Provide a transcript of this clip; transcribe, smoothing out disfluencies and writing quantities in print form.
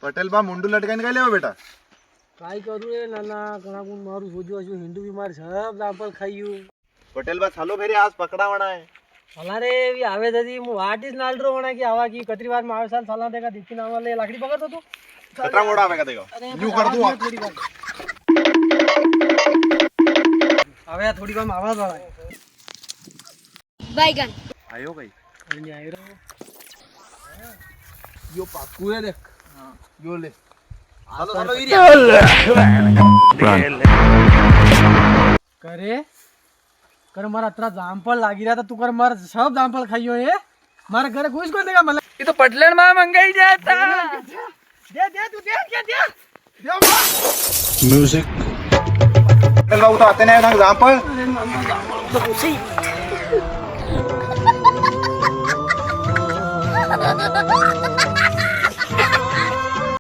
પટેલ બા મુંડું લટકાઈને કઈ લેવો બેટા? કાઈ કરું એ નાના ઘણા ગુણ મારું સોજ્યું હશું હિન્દુ બીમાર સબ જામફળ ખાયું. પટેલ બા ચાલો ફેરી આજ પકડાવણા હે. સલારે એવી આવે જતી હું વાટ જ નાલરો વણા કે આવા કી કતરી વાર માં આવે સાલ સલા દેખા દીકી નાવા લે લાકડી પકડતો તું કતરા મોડા આવે કદેગો યુ કર દઉં થોડી વાર હવે આ થોડી વાર માં આવાજ આવે बैगन આયો ભાઈ અહીં આવી રહ્યો યો પાકું હે દેખ હા યો લે ચાલો ચાલો ઈ કરે कर मारा इतना जामफल लागी रहा था तू कर मार सब जामफल खाइयो ये मारे घरे कुछ कोई देगा मला ये तो पटलेन में मंगाई जाता दे तू दे क्या दे म्यूजिक पटेल बा तो आते नहीं थंग जामपल तो पूछी